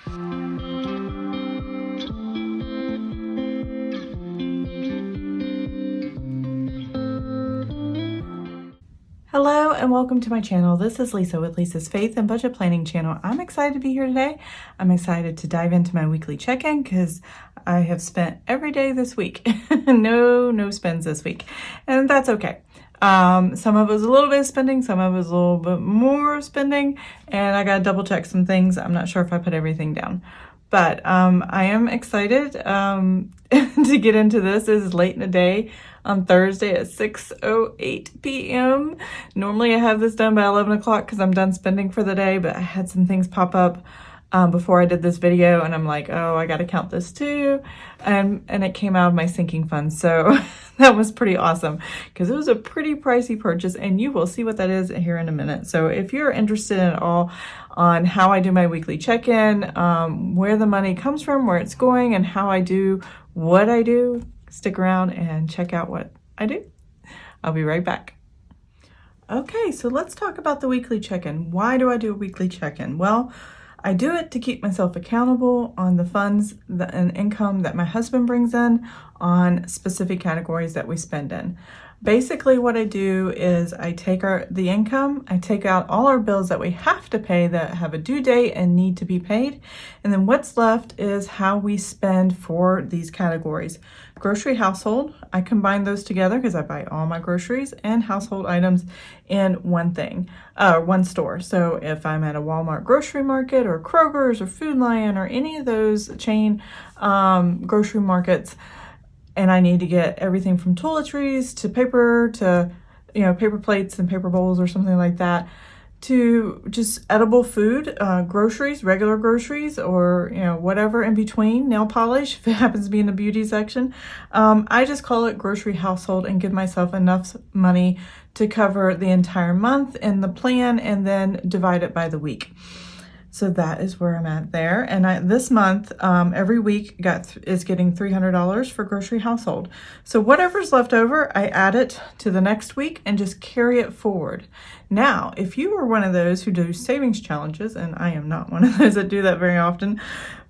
Hello and welcome to my channel. This is Lisa with Lisa's Faith and Budget Planning channel. I'm excited to be here today. I'm excited to dive into my weekly check-in because I have spent every day this week. No spends this week, and that's okay. Some of it was a little bit of spending, some of it was a little bit more spending, and I got to double check some things. I'm not sure if I put everything down. But I am excited to get into this. This is late in the day on Thursday at 6:08 p.m. Normally I have this done by 11 o'clock because I'm done spending for the day, but I had some things pop up before I did this video, and I'm like, oh, I got to count this too. And it came out of my sinking funds. So that was pretty awesome because it was a pretty pricey purchase, and you will see what that is here in a minute. So if you're interested at all on how I do my weekly check-in, where the money comes from, where it's going, and how I do what I do, stick around and check out what I do. I'll be right back. Okay, so let's talk about the weekly check-in. Why do I do a weekly check-in? Well, I do it to keep myself accountable on the funds and income that my husband brings in on specific categories that we spend in. Basically, what I do is I take the income, I take out all our bills that we have to pay that have a due date and need to be paid, and then what's left is how we spend for these categories. Grocery, household, I combine those together because I buy all my groceries and household items in one store. So if I'm at a Walmart grocery market or Kroger's or Food Lion or any of those chain grocery markets, and I need to get everything from toiletries to paper to, paper plates and paper bowls or something like that, to just edible food, groceries, regular groceries, or, whatever in between, nail polish, if it happens to be in the beauty section. I just call it grocery household and give myself enough money to cover the entire month in the plan and then divide it by the week. So that is where I'm at there. And this month, every week is getting $300 for grocery household. So whatever's left over, I add it to the next week and just carry it forward. Now, if you are one of those who do savings challenges, and I am not one of those that do that very often,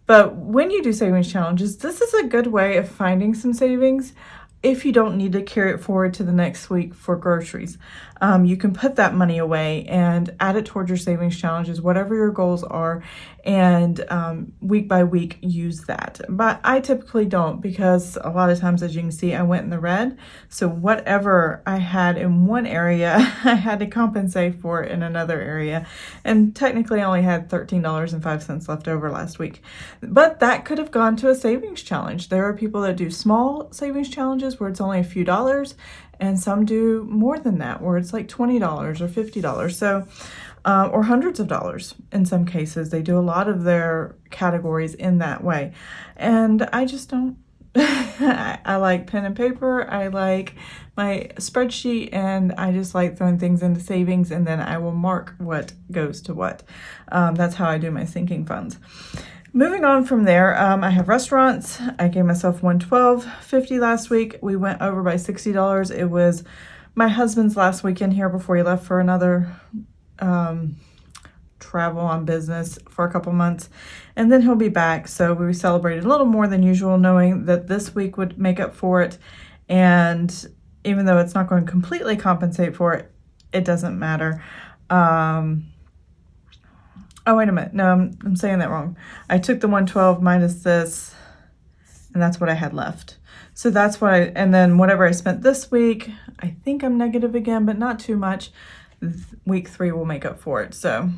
but when you do savings challenges, this is a good way of finding some savings if you don't need to carry it forward to the next week for groceries. You can put that money away and add it towards your savings challenges, whatever your goals are, and week by week use that. But I typically don't, because a lot of times, as you can see, I went in the red. So whatever I had in one area, I had to compensate for it in another area. And technically I only had $13.05 left over last week. But that could have gone to a savings challenge. There are people that do small savings challenges where it's only a few dollars, and some do more than that, where it's like $20 or $50. So, or hundreds of dollars in some cases. They do a lot of their categories in that way. And I just don't. I like pen and paper. I like my spreadsheet, and I just like throwing things into savings, and then I will mark what goes to what. That's how I do my sinking funds. Moving on from there, I have restaurants. I gave myself $112.50 last week. We went over by $60. It was my husband's last weekend here before he left for another travel on business for a couple months, and then he'll be back. So we celebrated a little more than usual, knowing that this week would make up for it. And even though it's not going to completely compensate for it, it doesn't matter. Oh, wait a minute. No, I'm saying that wrong. I took the 112 minus this, and that's what I had left. So that's what and then whatever I spent this week, I think I'm negative again, but not too much. Week 3 will make up for it. So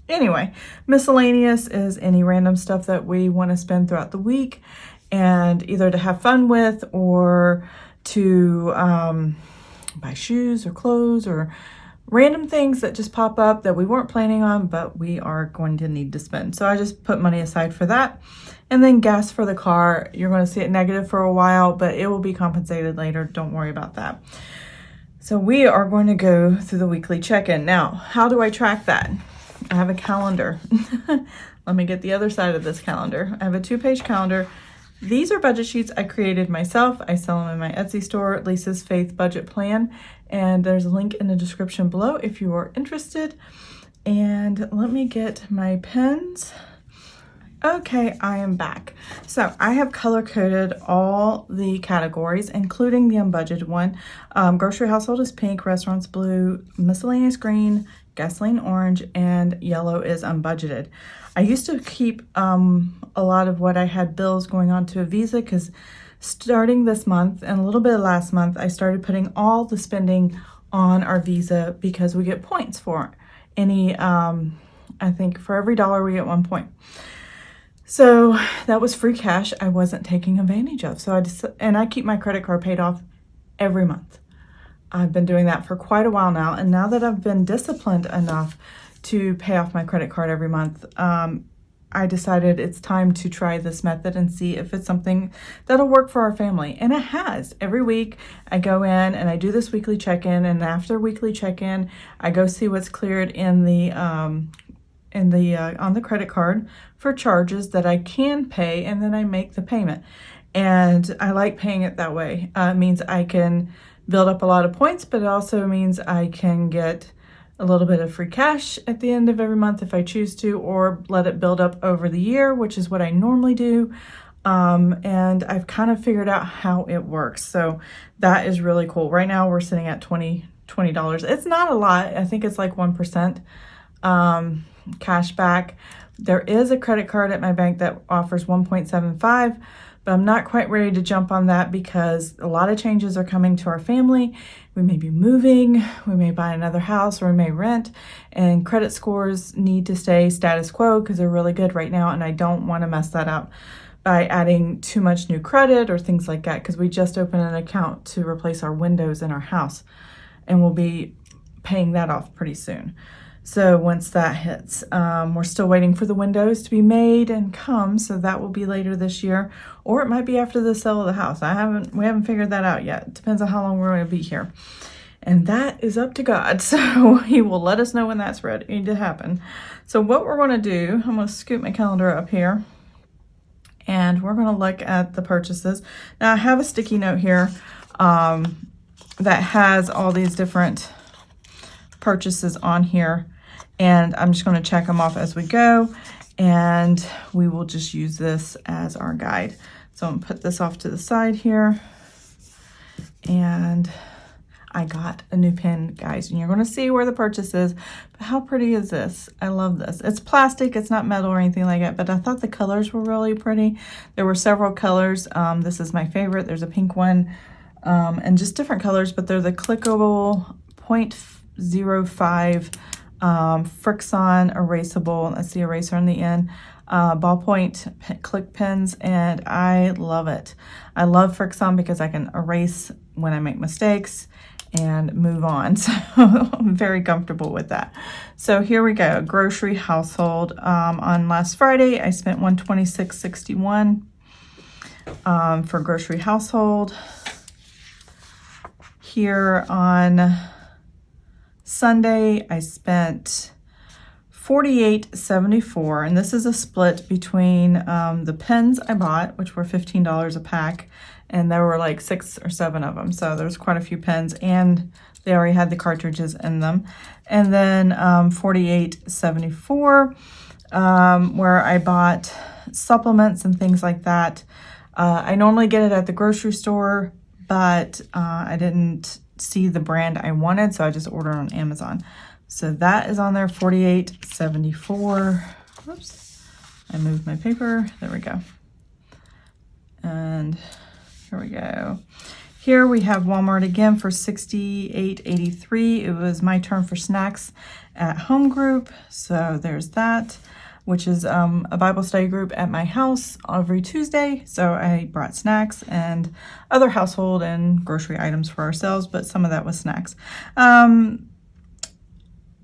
anyway, miscellaneous is any random stuff that we want to spend throughout the week, and either to have fun with or to buy shoes or clothes or random things that just pop up that we weren't planning on, but we are going to need to spend. So I just put money aside for that. And then gas for the car, you're going to see it negative for a while, but it will be compensated later. Don't worry about that. So we are going to go through the weekly check-in. Now, how do I track that? I have a calendar. Let me get the other side of this calendar. I have a 2-page calendar. These are budget sheets I created myself. I sell them in my Etsy store, Lisa's Faith Budget Plan. And there's a link in the description below if you are interested. And let me get my pens. Okay, I am back. So I have color coded all the categories, including the unbudgeted one. Grocery household is pink, restaurants blue, miscellaneous green, gasoline orange, and yellow is unbudgeted. I used to keep a lot of what I had bills going on to a Visa because starting this month and a little bit of last month, I started putting all the spending on our Visa because we get points for any, I think for every dollar we get 1 point. So that was free cash I wasn't taking advantage of. So I keep my credit card paid off every month. I've been doing that for quite a while now. And now that I've been disciplined enough to pay off my credit card every month, I decided it's time to try this method and see if it's something that'll work for our family. And it has. Every week I go in and I do this weekly check-in, and after weekly check-in, I go see what's cleared in the on the credit card for charges that I can pay, and then I make the payment. And I like paying it that way. It means I can build up a lot of points, but it also means I can get a little bit of free cash at the end of every month if I choose to, or let it build up over the year, which is what I normally do. And I've kind of figured out how it works. So that is really cool. Right now we're sitting at $20. It's not a lot. I think it's like 1% cash back. There is a credit card at my bank that offers 1.75, but I'm not quite ready to jump on that because a lot of changes are coming to our family. We may be moving, we may buy another house, or we may rent, and credit scores need to stay status quo because they're really good right now, and I don't want to mess that up by adding too much new credit or things like that, because we just opened an account to replace our windows in our house, and we'll be paying that off pretty soon. So once that hits, we're still waiting for the windows to be made and come, so that will be later this year, or it might be after the sale of the house. We haven't figured that out yet. It depends on how long we're going to be here, and that is up to God. So He will let us know when that's ready to happen. So what we're going to do, I'm going to scoot my calendar up here, and we're going to look at the purchases. Now I have a sticky note here that has all these different purchases on here, and I'm just going to check them off as we go, and we will just use this as our guide. So I'm going to put this off to the side here, and I got a new pen, guys, and you're going to see where the purchase is. But how pretty is this? I love this. It's plastic, it's not metal or anything like that, but I thought the colors were really pretty. There were several colors. This is my favorite. There's a pink one, and just different colors, but they're the clickable 0.05 Frixon erasable. That's the eraser on the end. Ballpoint click pens, and I love it. I love Frixon because I can erase when I make mistakes and move on. So I'm very comfortable with that. So here we go. Grocery household. On last Friday, I spent $126.61 for grocery household. Here on Sunday, I spent $48.74, and this is a split between the pens I bought, which were $15 a pack, and there were like 6 or 7 of them, so there's quite a few pens, and they already had the cartridges in them. And then $48.74, where I bought supplements and things like that. I normally get it at the grocery store, but I didn't see the brand I wanted, so I just ordered on Amazon. So that is on there, $48.74. Whoops, I moved my paper. There we go. And here we go. Here we have Walmart again for $68.83. It was my turn for snacks at home group. So there's that, which is a Bible study group at my house every Tuesday. So I brought snacks and other household and grocery items for ourselves, but some of that was snacks.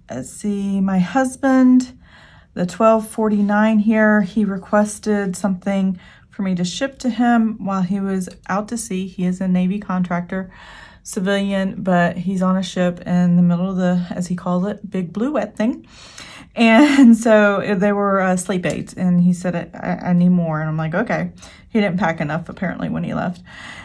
Let's see, my husband, the $12.49 here, he requested something for me to ship to him while he was out to sea. He is a Navy contractor. civilian, but he's on a ship in the middle of the, as he calls it, big blue wet thing. And so they were sleep aids, and he said, I need more. And I'm like, okay. He didn't pack enough apparently when he left.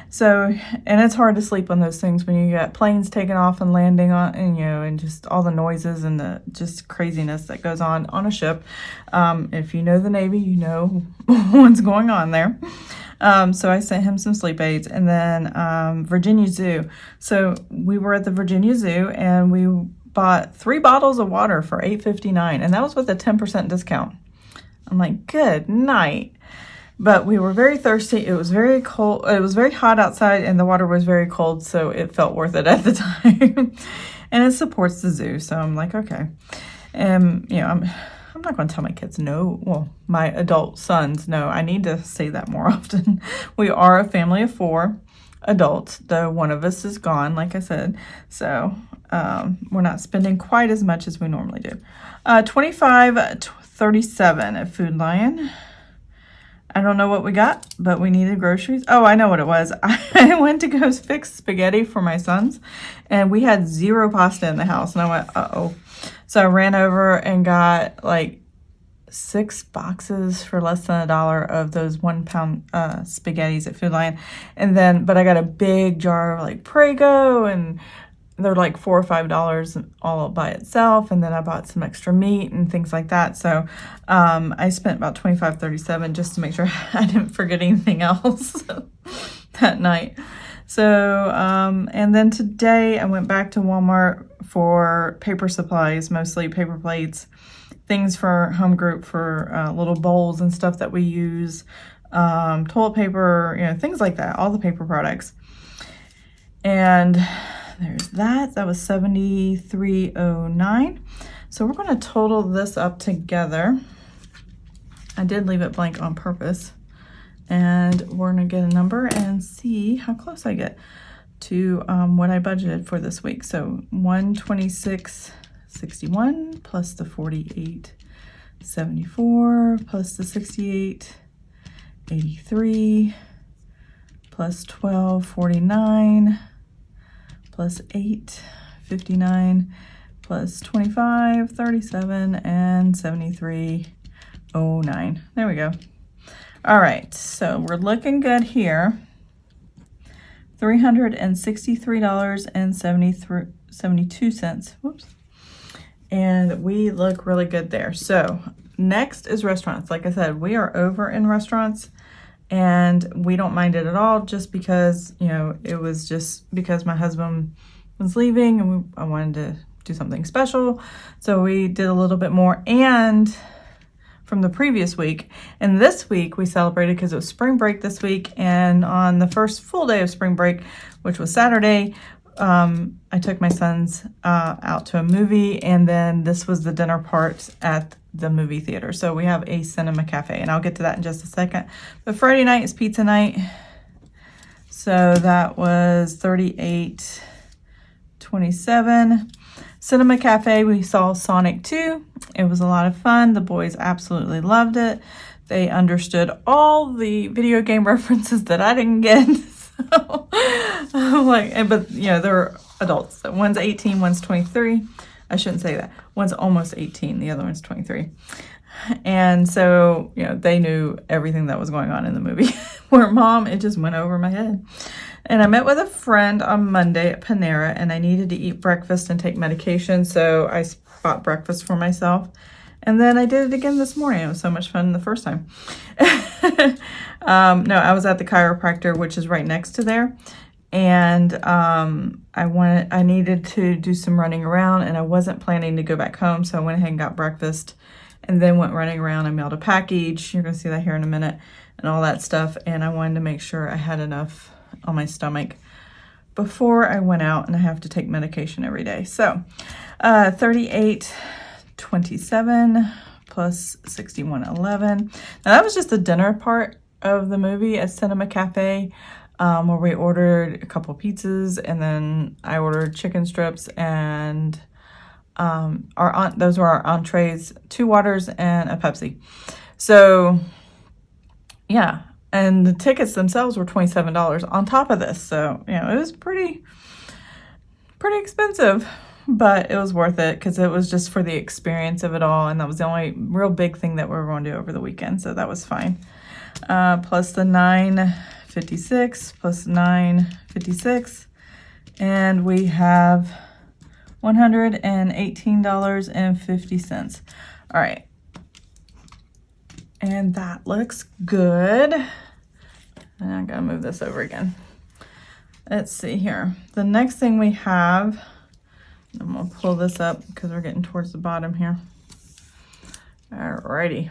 So, and it's hard to sleep on those things when you got planes taking off and landing on, and and just all the noises and the just craziness that goes on a ship. If you know the Navy, you know what's going on there. So I sent him some sleep aids, and then Virginia Zoo. So we were at the Virginia Zoo, and we bought 3 bottles of water for $8.59, and that was with a 10% discount. I'm like, good night. But we were very thirsty. It was very cold. It was very hot outside, and the water was very cold, so it felt worth it at the time. And it supports the zoo, so I'm like, okay. And I'm not going to tell my kids no. Well, my adult sons no. I need to say that more often. We are a family of 4 adults, though one of us is gone, like I said. So we're not spending quite as much as we normally do. $25.37 at Food Lion. I don't know what we got, but we needed groceries. Oh, I know what it was. I went to go fix spaghetti for my sons, and we had 0 pasta in the house. And I went, uh-oh. So I ran over and got like 6 boxes for less than $1 of those 1-pound spaghettis at Food Lion. And then, but I got a big jar of like Prego, and they're like $4 or $5 all by itself. And then I bought some extra meat and things like that. So I spent about $25.37 just to make sure I didn't forget anything else that night. So, and then today I went back to Walmart for paper supplies, mostly paper plates, things for home group, for little bowls and stuff that we use, toilet paper, things like that, all the paper products. And there's that. That was $73.09. So we're going to total this up together. I did leave it blank on purpose. And we're going to get a number and see how close I get to what I budgeted for this week. So $126.61 plus the $48.74 plus the $68.83 plus $12.49 plus $8.59 plus $25.37 and $73.09. There we go. All right, so we're looking good here. $363.72. Whoops. And we look really good there. So next is restaurants. Like I said, we are over in restaurants, and we don't mind it at all, just because, it was just because my husband was leaving, and I wanted to do something special. So we did a little bit more, and from the previous week. And this week we celebrated because it was spring break this week. And on the first full day of spring break, which was Saturday, I took my sons out to a movie. And then this was the dinner part at the movie theater. So we have a cinema cafe, and I'll get to that in just a second. But Friday night is pizza night. So that was $38.27. Cinema Cafe, we saw Sonic 2. It was a lot of fun. The boys absolutely loved it. They understood all the video game references that I didn't get. So I'm like, but they're adults. One's 18, one's 23. I shouldn't say that. One's almost 18, the other one's 23. And so, they knew everything that was going on in the movie. Where Mom, it just went over my head. And I met with a friend on Monday at Panera, and I needed to eat breakfast and take medication, so I bought breakfast for myself. And then I did it again this morning. It was so much fun the first time. No, I was at the chiropractor, which is right next to there. And I needed to do some running around, and I wasn't planning to go back home, so I went ahead and got breakfast and then went running around. I mailed a package. You're going to see that here in a minute, and all that stuff. And I wanted to make sure I had enough on my stomach before I went out, and I have to take medication every day. So $38.27 plus $61.11. Now that was just the dinner part of the movie at Cinema Cafe, where we ordered a couple pizzas, and then I ordered chicken strips, and those were our entrees, 2 waters and a Pepsi. So and the tickets themselves were $27 on top of this. So, it was pretty pretty expensive, but it was worth it because it was just for the experience of it all, and that was the only real big thing that we were going to do over the weekend, so that was fine. Plus the $9.56 plus $9.56, and we have $118.50. All right, and that looks good. And I gotta move this over again. Let's see here. The next thing we have, I'm gonna pull this up because we're getting towards the bottom here. Alrighty,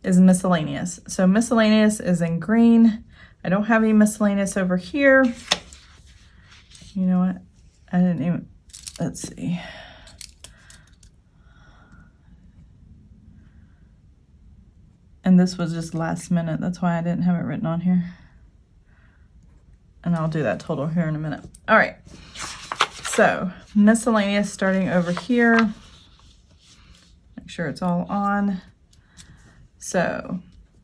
is miscellaneous. So miscellaneous is in green. I don't have any miscellaneous over here. You know what? I didn't even, let's see. And this was just last minute. That's why I didn't have it written on here. And I'll do that total here in a minute. All right. So miscellaneous starting over here. Make sure it's all on. So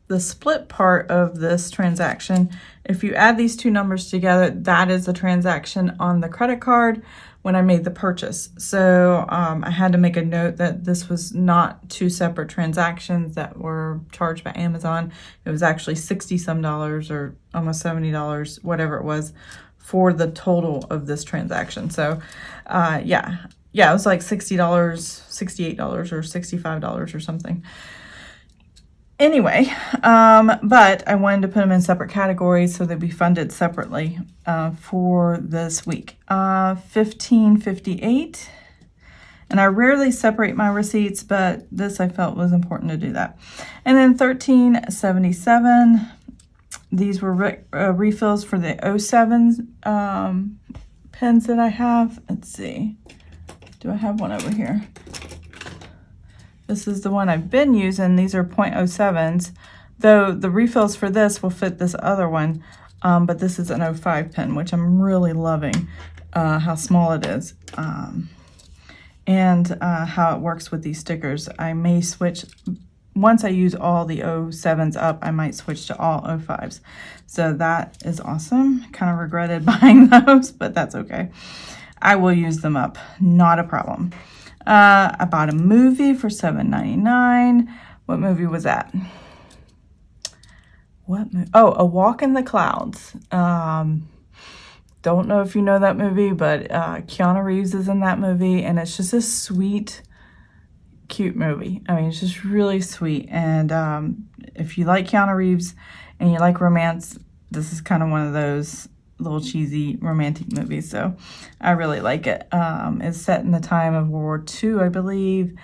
the split part of this transaction, if you add these two numbers together, that is the transaction on the credit card when I made the purchase. So I had to make a note that this was not two separate transactions that were charged by Amazon. It was actually $60 some or almost $70, whatever it was, for the total of this transaction. So yeah, it was like $60, $68 or $65 or something. Anyway, but I wanted to put them in separate categories so they'd be funded separately for this week. $15.58, and I rarely separate my receipts, but this I felt was important to do that. And then $13.77. These were refills for the 07 pens that I have. Let's see. Do I have one over here? This is the one I've been using. These are .07s, though the refills for this will fit this other one, but this is an 05 pen, which I'm really loving how small it is, and how it works with these stickers. I may switch, once I use all the 07s up, I might switch to all 05s. So that is awesome. Kind of regretted buying those, but that's okay. I will use them up, not a problem. I bought a movie for $7.99. What movie was that? What movie? Oh, A Walk in the Clouds. Don't know if you know that movie, but Keanu Reeves is in that movie, and it's just a sweet, cute movie. I mean, it's just really sweet. And if you like Keanu Reeves and you like romance, this is kind of one of those little cheesy romantic movies, so I really like it. It's set in the time of World War II, I believe,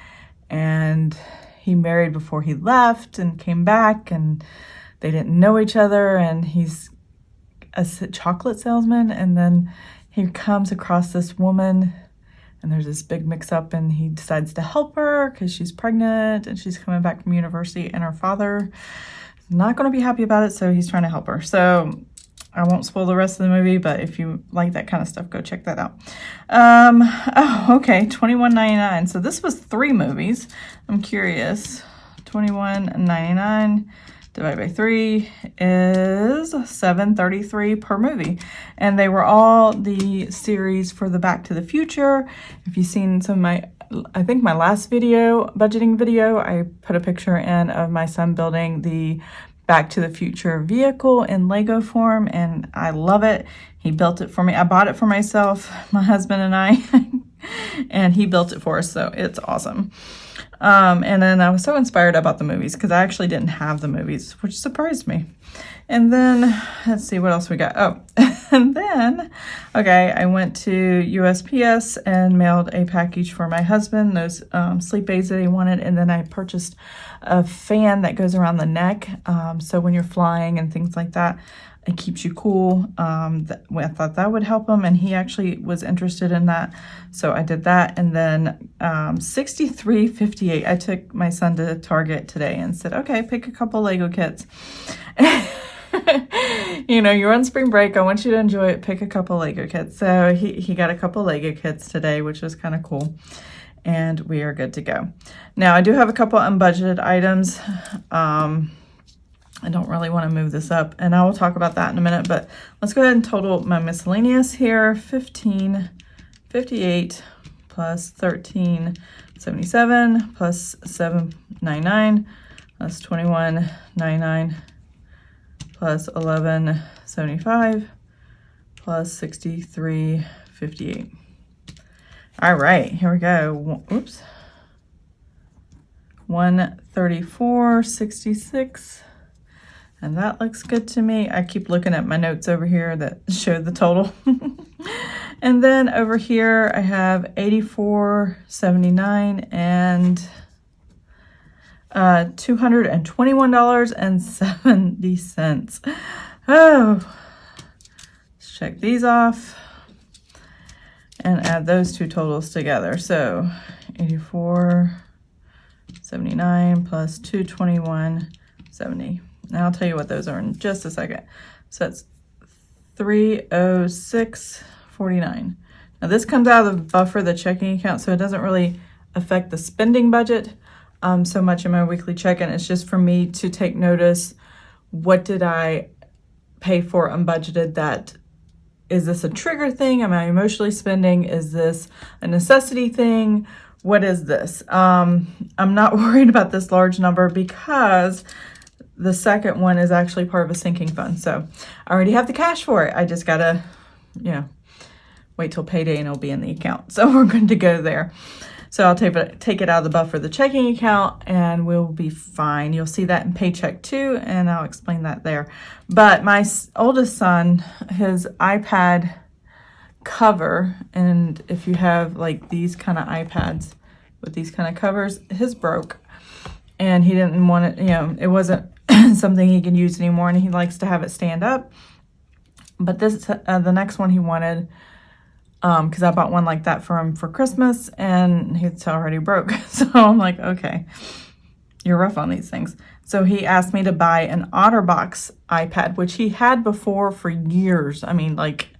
and he married before he left and came back, and they didn't know each other, and he's a chocolate salesman, and then he comes across this woman, and there's this big mix-up, and he decides to help her because she's pregnant and she's coming back from university, and her father is not going to be happy about it, so he's trying to help her. So I won't spoil the rest of the movie, but if you like that kind of stuff, go check that out. Oh, okay, $21.99. So this was 3 movies. I'm curious. $21.99 divided by 3 is $7.33 per movie. And they were all the series for the Back to the Future. If you've seen some of my, I think my last video, budgeting video, I put a picture in of my son building the Back to the Future vehicle in Lego form, and I love it. He built it for me. I bought it for myself, my husband and I, and he built it for us, so it's awesome. And then I was so inspired about the movies because I actually didn't have the movies, which surprised me. And then, let's see what else we got. Oh, and then, okay, I went to USPS and mailed a package for my husband, those sleep aids that he wanted, and then I purchased a fan that goes around the neck, so when you're flying and things like that, it keeps you cool. I thought that would help him, and he actually was interested in that, so I did that. And then $63.58. I took my son to Target today and said, okay, pick a couple Lego kits. You know, you're on spring break, I want you to enjoy it, pick a couple Lego kits. So he got a couple Lego kits today, which was kind of cool, and we are good to go. Now I do have a couple unbudgeted items. I don't really want to move this up, and I will talk about that in a minute, but let's go ahead and total my miscellaneous here. $15.58. 58 plus 1377 plus 799 plus 2199 plus 1175 plus 6358. All right, here we go. Oops. 134.66. And that looks good to me. I keep looking at my notes over here that show the total. And then over here I have 84.79 and $221.70. Oh, let's check these off and add those two totals together. So 84.79 plus 221.70. Now I'll tell you what those are in just a second. So that's 306.49. Now this comes out of the buffer, the checking account, so it doesn't really affect the spending budget so much in my weekly check-in. It's just for me to take notice, what did I pay for unbudgeted? That is this a trigger thing? Am I emotionally spending? Is this a necessity thing? What is this? I'm not worried about this large number because the second one is actually part of a sinking fund. So I already have the cash for it. I just gotta, wait till payday and it'll be in the account. So we're going to go there. So I'll take it out of the buffer, the checking account, and we'll be fine. You'll see that in Paycheck too, and I'll explain that there. But my oldest son, his iPad cover, and if you have like these kind of iPads with these kind of covers, his broke. And he didn't want it, it wasn't something he can use anymore, and he likes to have it stand up. But this, the next one he wanted, because I bought one like that for him for Christmas, and it's already broke. So I'm like, okay, you're rough on these things. So he asked me to buy an OtterBox iPad, which he had before for years. I mean, like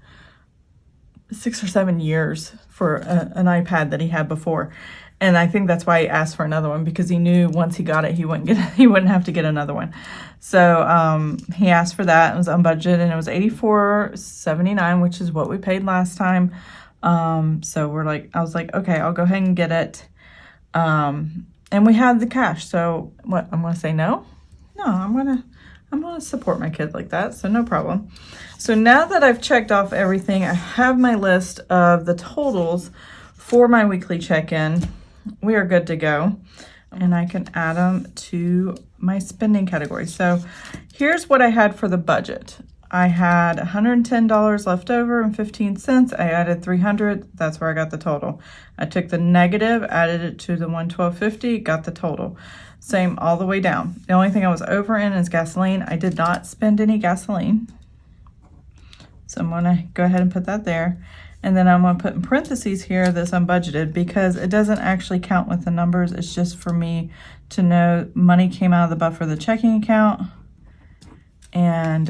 6 or 7 years for an iPad that he had before. And I think that's why he asked for another one, because he knew once he got it, he wouldn't have to get another one. So he asked for that. It was unbudgeted, and it was $84.79, which is what we paid last time. So I was like, okay, I'll go ahead and get it. And we had the cash. So what? I'm gonna say no? No, I'm gonna support my kid like that. So no problem. So now that I've checked off everything, I have my list of the totals for my weekly check-in. We are good to go, and I can add them to my spending category. So here's what I had for the budget. I had $110 left over and 15 cents. I added $300. That's where I got the total. I took the negative, added it to the $112.50, got the total. Same all the way down. The only thing I was over in is gasoline. I did not spend any gasoline, so I'm gonna go ahead and put that there. And then I'm going to put in parentheses here this unbudgeted, because it doesn't actually count with the numbers. It's just for me to know money came out of the buffer of the checking account, and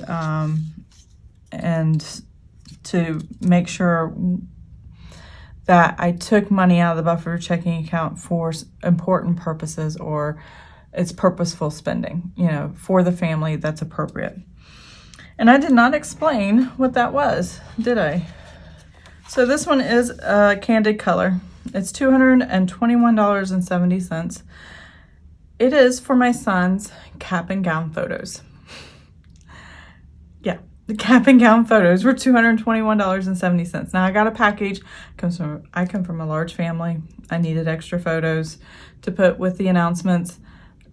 to make sure that I took money out of the buffer checking account for important purposes, or it's purposeful spending, for the family that's appropriate. And I did not explain what that was, did I? So this one is a candid color. It's $221.70. It is for my son's cap and gown photos. Yeah, the cap and gown photos were $221.70. Now I got a package. I come from a large family. I needed extra photos to put with the announcements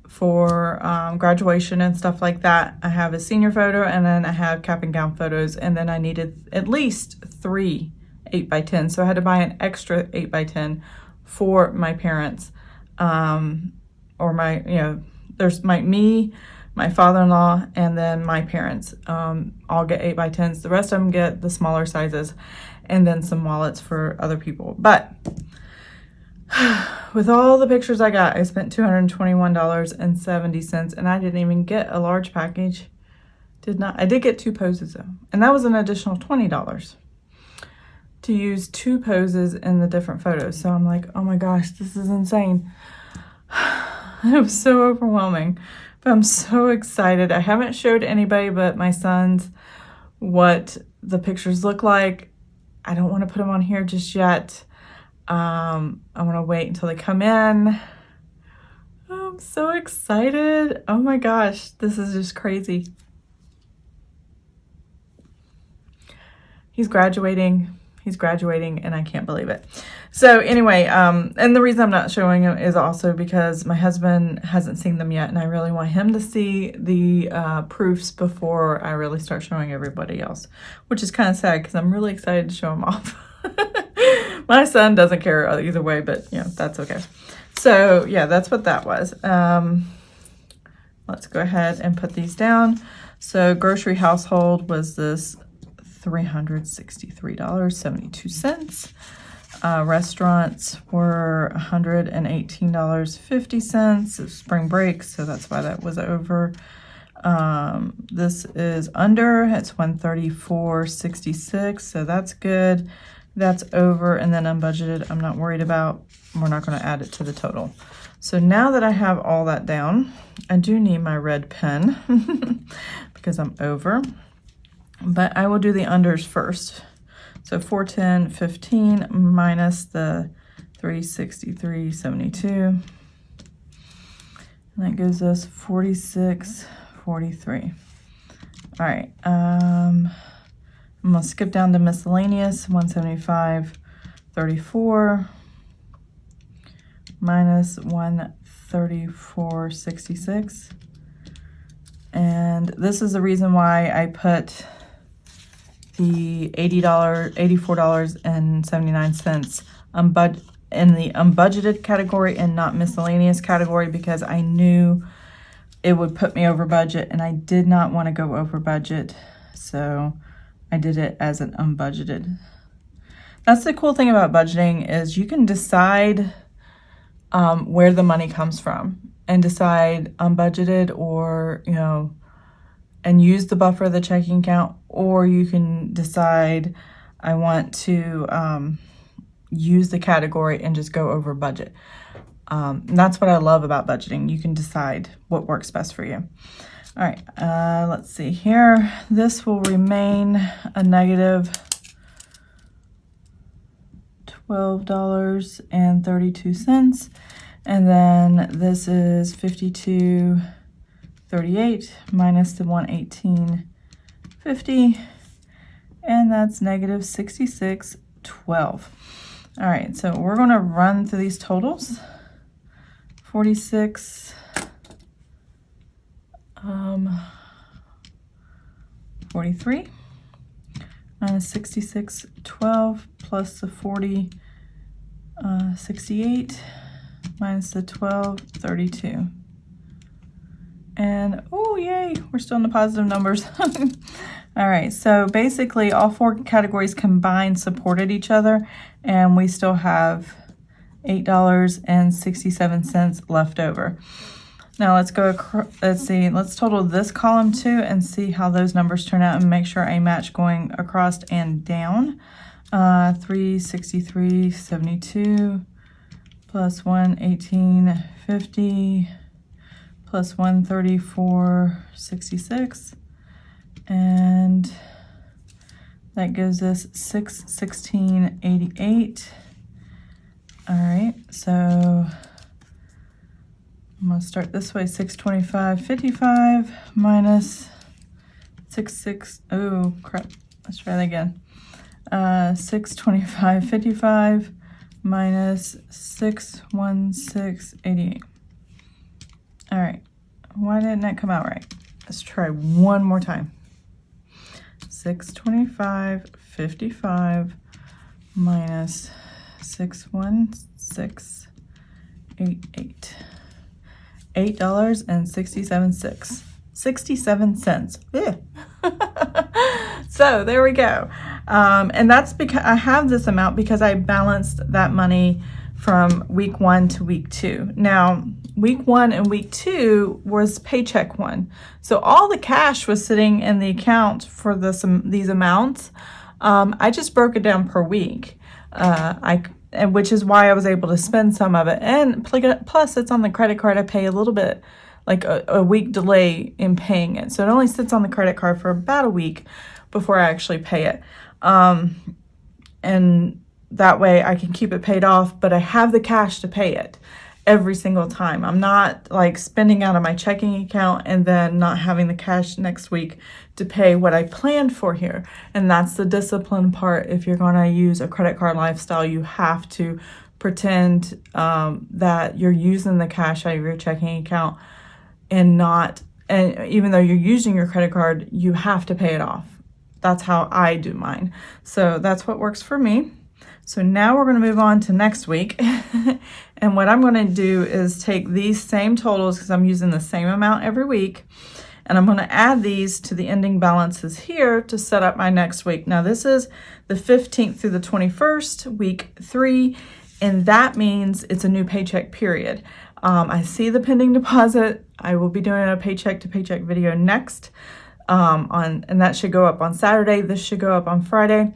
for graduation and stuff like that. I have a senior photo, and then I have cap and gown photos, and then I needed at least 3 8x10, so I had to buy an extra 8x10 for my parents, or there's me, my father-in-law, and then my parents all get 8x10s. The rest of them get the smaller sizes, and then some wallets for other people. But with all the pictures I got, I spent $221.70, and I didn't even get a large package. I did get 2 poses though, and that was an additional $20 to use 2 poses in the different photos. So I'm like, oh my gosh, this is insane. It was so overwhelming, but I'm so excited. I haven't showed anybody but my sons what the pictures look like. I don't want to put them on here just yet. I want to wait until they come in. I'm so excited. Oh my gosh, this is just crazy. He's graduating and I can't believe it. So anyway, and the reason I'm not showing him is also because my husband hasn't seen them yet and I really want him to see the proofs before I really start showing everybody else, which is kind of sad because I'm really excited to show him off. My son doesn't care either way, but you know, that's okay. So yeah, that's what that was. Let's go ahead and put these down. So grocery household was this $363.72. Restaurants were $118.50. It's spring break, so that's why that was over. This is under, it's $134.66, so that's good. That's over, and then unbudgeted, I'm not worried about. We're not going to add it to the total. So now that I have all that down, I do need my red pen because I'm over. But I will do the unders first. So 410.15 minus the 363.72. And that gives us 46.43. All right. I'm going to skip down to miscellaneous, 175.34 minus 134.66. And this is the reason why I put the $84.79 in the unbudgeted category and not miscellaneous category, because I knew it would put me over budget and I did not want to go over budget. So I did it as an unbudgeted. That's the cool thing about budgeting is you can decide where the money comes from and decide unbudgeted or, you know, and use the buffer of the checking account, or you can decide I want to use the category and just go over budget. And that's what I love about budgeting. You can decide what works best for you. All right, let's see here. This will remain a negative $12.32. And then this is 52.38 minus the 118.50, and that's negative 66.12. All right, so we're going to run through these totals. 46, 43 minus 66.12 plus the 68 minus the 12.32. And, oh, yay, we're still in the positive numbers. All right, so basically all four categories combined supported each other, and we still have $8.67 left over. Now let's go, let's total this column too and see how those numbers turn out and make sure I match going across and down. 363.72 plus 118.50 plus 134.66, and that gives us 616.88. All right, so I'm gonna start this way. 625.55 minus 66. Oh crap! Let's try that again. 625.55 minus 616.88. All right, why didn't that come out right? Let's try one more time. 625.55 minus 616.88. $8.67. So there we go. And that's because I have this amount because I balanced that money from week 1 to week 2. Now, week 1 and week 2 was paycheck 1. So all the cash was sitting in the account for these amounts. I just broke it down per week. Which is why I was able to spend some of it. And plus it's on the credit card. I pay a little bit, like a week delay in paying it. So it only sits on the credit card for about a week before I actually pay it. and that way I can keep it paid off, but I have the cash to pay it every single time. I'm not like spending out of my checking account and then not having the cash next week to pay what I planned for here. And that's the discipline part. If you're going to use a credit card lifestyle, you have to pretend that you're using the cash out of your checking account and even though you're using your credit card, you have to pay it off. That's how I do mine. So that's what works for me. So now we're going to move on to next week. And what I'm going to do is take these same totals, because I'm using the same amount every week, and I'm going to add these to the ending balances here to set up my next week. Now this is the 15th through the 21st, week 3, and that means it's a new paycheck period. I see the pending deposit. I will be doing a paycheck to paycheck video next, and that should go up on Saturday. This should go up on Friday.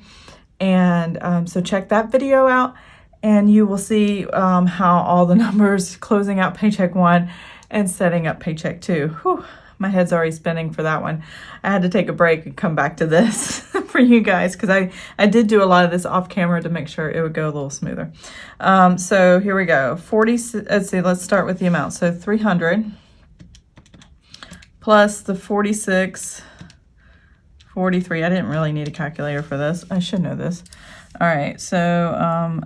And so check that video out, and you will see how all the numbers closing out paycheck 1 and setting up paycheck 2. Whew, my head's already spinning for that one. I had to take a break and come back to this for you guys, because I did do a lot of this off camera to make sure it would go a little smoother. So here we go. Let's start with the amount. So 300 plus the 46.43. I didn't really need a calculator for this. I should know this. All right, so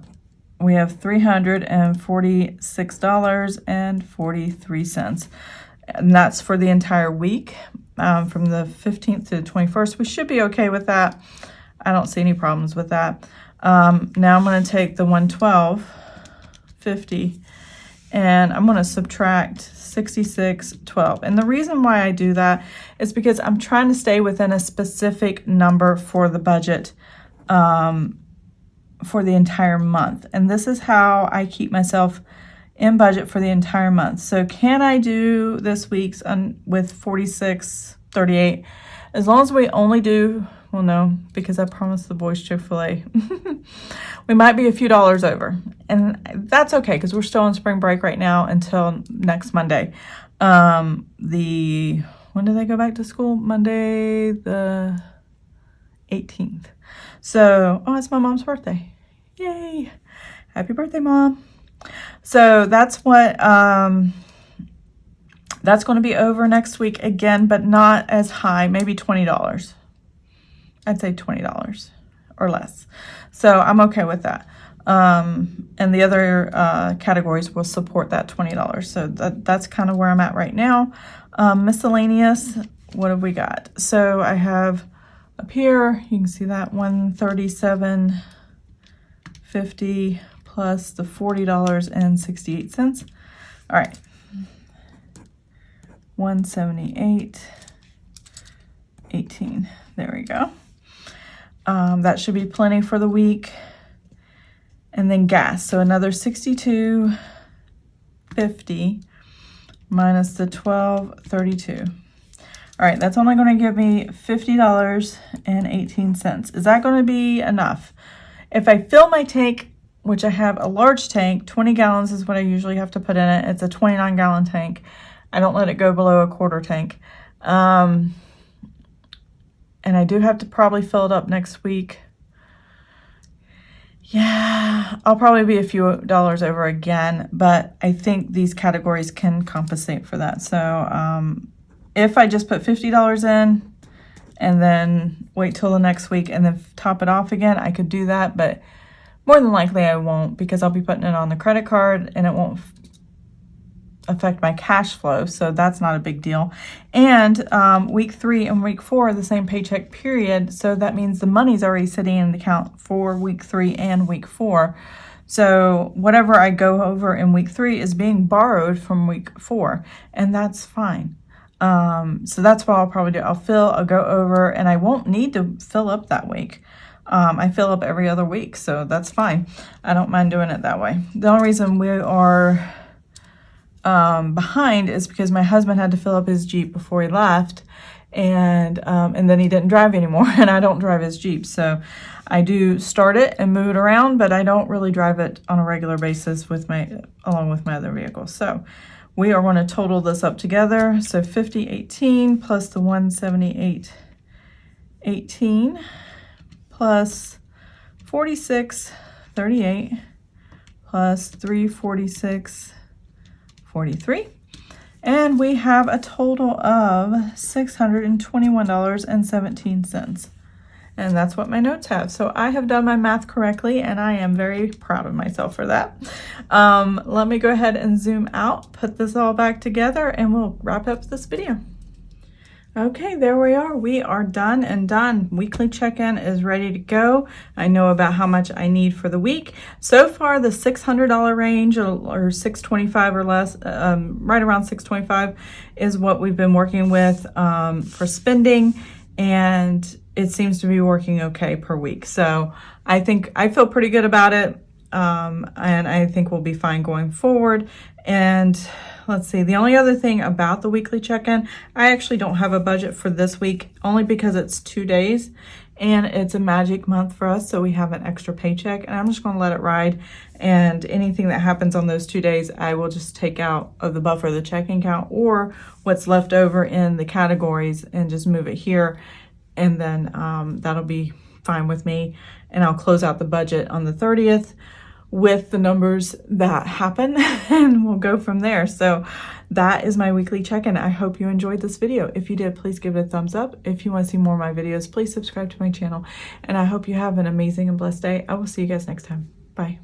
we have $346.43, and that's for the entire week, from the 15th to the 21st. We should be okay with that. I don't see any problems with that. Now I'm going to take the 112.50, and I'm going to subtract 66.12. And the reason why I do that is because I'm trying to stay within a specific number for the budget for the entire month. And this is how I keep myself in budget for the entire month. So can I do this week's with 46.38? As long as we only do, well, no, because I promised the boys Chick-fil-A. We might be a few dollars over, and that's okay because we're still on spring break right now until next Monday. When do they go back to school? Monday the 18th. So, oh, it's my mom's birthday. Yay. Happy birthday, Mom. So that's what, that's going to be over next week again, but not as high, maybe $20. I'd say $20 or less. So I'm okay with that. And the other categories will support that $20. So that's kind of where I'm at right now. Miscellaneous, what have we got? So I have up here, you can see that $137.50 plus the $40.68. All right. 178.18. There we go. That should be plenty for the week. And then gas, so another $62.50 minus the $12.32. All right, that's only going to give me $50.18. Is that going to be enough? If I fill my tank, which I have a large tank, 20 gallons is what I usually have to put in it. It's a 29-gallon tank. I don't let it go below a quarter tank. And I do have to probably fill it up next week. Yeah, I'll probably be a few dollars over again, but I think these categories can compensate for that. So if I just put $50 in and then wait till the next week and then top it off again, I could do that, but more than likely I won't, because I'll be putting it on the credit card and it won't affect my cash flow, so that's not a big deal. And week 3 and week 4 are the same paycheck period, so that means the money's already sitting in the account for week 3 and week 4. So whatever I go over in week 3 is being borrowed from week 4, and that's fine. So that's what I'll probably do. I'll go over, and I won't need to fill up that week. I fill up every other week, so that's fine. I don't mind doing it that way. The only reason we are behind is because my husband had to fill up his Jeep before he left, and then he didn't drive anymore, and I don't drive his Jeep. So I do start it and move it around, but I don't really drive it on a regular basis along with my other vehicles. So we are going to total this up together. So 50.18 plus the 178.18 plus $46.38 plus $346.43. And we have a total of $621.17. And that's what my notes have. So I have done my math correctly, and I am very proud of myself for that. Let me go ahead and zoom out, put this all back together, and we'll wrap up this video. Okay, there we are. We are done and done. Weekly check-in is ready to go. I know about how much I need for the week. So far, the $600 range or $625 or less, right around $625 is what we've been working with for spending, and it seems to be working okay per week. So I think I feel pretty good about it, and I think we'll be fine going forward. And let's see, the only other thing about the weekly check-in, I actually don't have a budget for this week, only because it's 2 days and it's a magic month for us, so we have an extra paycheck, and I'm just going to let it ride. And anything that happens on those 2 days, I will just take out of the buffer, the checking account, or what's left over in the categories, and just move it here. And then that'll be fine with me. And I'll close out the budget on the 30th with the numbers that happen, and we'll go from there. So that is my weekly check-in. I hope you enjoyed this video. If you did, please give it a thumbs up. If you want to see more of my videos, please subscribe to my channel. And I hope you have an amazing and blessed day. I will see you guys next time. Bye.